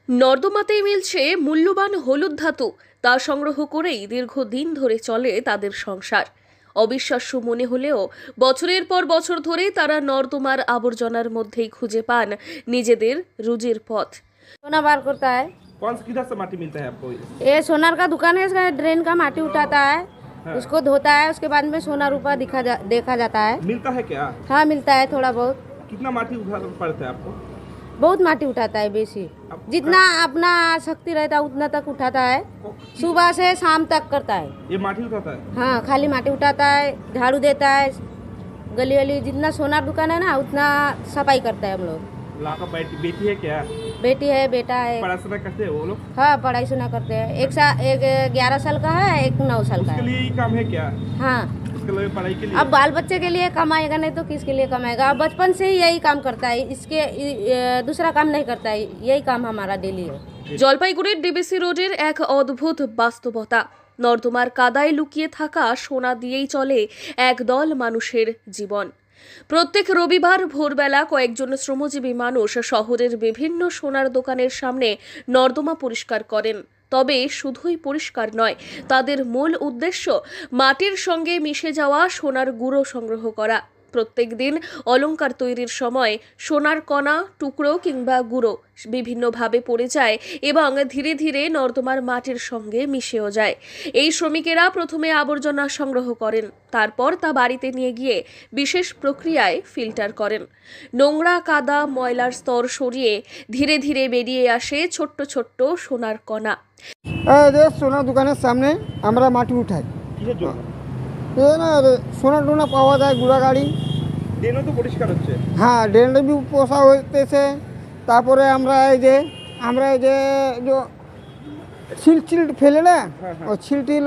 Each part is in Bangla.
নর্দমাতেই মিলছে মূল্যবান হলুদ ধাতু, তা সংগ্রহ করেই দীর্ঘদিন ধরে চলে তাদের সংসার। অবিশ্বাস্য মনে হলেও বছরের পর বছর ধরে তারা নর্দমার আবর্জনার মধ্যেই খুঁজে পান নিজেদের রুজির পথ। सोना बार करता है। कौन सा किधर से माटी मिलता है आपको? ये सोनार का दुकान है, इसका ड्रेन का माटी उठाता है, हाँ। उसको धोता है, उसके बाद में सोना रूपा देखा जाता है। मिलता है क्या? हाँ मिलता है, थोड़ा बहुत। कितना माटी उठाना पड़ता है आपको? बहुत माटी उठाता है, बेसी जितना अपना शक्ति रहता है उतना तक उठाता है। सुबह से शाम तक करता है। ये माटी उठाता है? हाँ खाली माटी उठाता है, झाड़ू देता है, गली गली जितना सोनार दुकान है ना उतना सफाई करता है हम लोग। लाका बेटी है क्या? बेटी है, बेटा है। पढ़ा सुना करते हैं वो लोग? हाँ पढ़ाई सुना करते हैं। एक 11 साल का है, एक 9 साल का उसके है। लिए ही काम है क्या? हाँ उसके लिए पढ़ाई के लिए? अब बाल बच्चे के लिए कमाएगा, नहीं तो किसके लिए कमाएगा। अब बचपन से ही यही काम करता है, इसके दूसरा काम नहीं करता है, यही काम हमारा डेली है। জলপাইগুড়ির ডিবিসি রোডের এক অদ্ভুত বাস্তবতা। নর্দমার কাদায় লুকিয়ে থাকা সোনা দিয়েই চলে একদল মানুষের জীবন। প্রত্যেক রবিবার ভোরবেলা কয়েকজন শ্রমজীবী মানুষ শহরের বিভিন্ন সোনার দোকানের সামনে নর্দমা পরিষ্কার করেন। তবে শুধুই পরিষ্কার নয়, তাদের মূল উদ্দেশ্য মাটির সঙ্গে মিশে যাওয়া সোনার গুঁড়ো সংগ্রহ করা। প্রত্যেক দিন অলংকার তৈরির সময় সোনার কণা, টুকরো কিংবা গুঁড়ো বিভিন্নভাবে পড়ে যায় এবং ধীরে ধীরে নর্দমার মাটির সঙ্গে মিশেও যায়। এই শ্রমিকেরা প্রথমে আবর্জনা সংগ্রহ করেন, তারপর তা বাড়িতে নিয়ে গিয়ে বিশেষ প্রক্রিয়ায় ফিল্টার করেন। নোংরা, কাদা, ময়লার স্তর সরিয়ে ধীরে ধীরে বেরিয়ে আসে ছোট্ট ছোট্ট সোনার কণা। সোনার দোকানের সামনে আমরা মাটি উঠাই। কিসের জন্য? না সোনা টোনা পাওয়া যায়, গুঁড়া গাড়ি। ড্রেনও তো পরিষ্কার হচ্ছে। হ্যাঁ ড্রেনটা বি পোষা হইতেছে। তারপরে আমরা এই যে ছিল ফেলে না, ওই ছিলটিল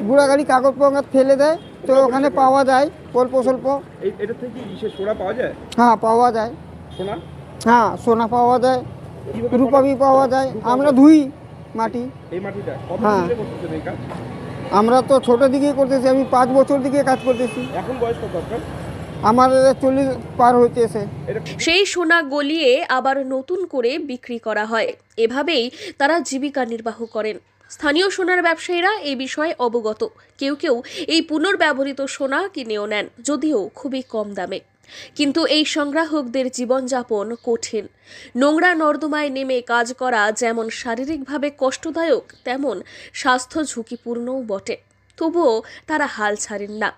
গুঁড়া গাড়ি কাগজ পঙ্গাত ফেলে দেয়, তো ওখানে পাওয়া যায় অল্প স্বল্প। এটা থেকে বিশেষ সোনা পাওয়া যায়? হ্যাঁ পাওয়া যায় সোনা? হ্যাঁ সোনা পাওয়া যায়, কিভাবে রূপাবি পাওয়া যায়। আমরা ধুই মাটি। এই মাটিটা কত হ্যাঁ। দিন ধরে করতেছেন এই কাজ? আমরা তো ছোটো দিকে করতেছি, আমি 5 বছর দিকে কাজ করতেছি। এখন বয়স কত আপনার? আমার 40 পার হইতেছে। সেই সোনা গলিয়ে আবার নতুন করে বিক্রি করা হয়। এভাবেই তারা জীবিকা নির্বাহ করেন। স্থানীয় সোনার ব্যবসায়ীরা এই বিষয়ে অবগত। কেউ কেউ এই পুনর্ব্যবহৃত সোনা কিনেও নেন, যদিও খুবই কম দামে। কিন্তু এই সংগ্রাহকদের জীবনযাপন কঠিন। নোংরা নর্দমায় নেমে কাজ করা যেমন শারীরিকভাবে কষ্টদায়ক, তেমন স্বাস্থ্য ঝুঁকিপূর্ণও বটে। তবুও তারা হাল ছাড়েন না।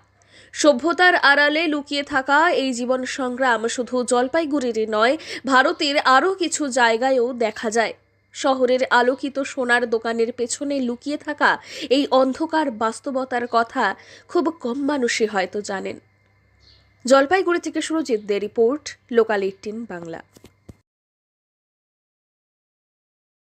সভ্যতার আড়ালে লুকিয়ে থাকা এই জীবন সংগ্রাম শুধু জলপাইগুড়িরই নয়, ভারতের আরও কিছু জায়গায়ও দেখা যায়। শহরের আলোকিত সোনার দোকানের পেছনে লুকিয়ে থাকা এই অন্ধকার বাস্তবতার কথা খুব কম মানুষই হয়তো জানেন। জলপাইগুড়ি থেকে সুরজিৎ দে রিপোর্ট, লোকাল 18 বাংলা।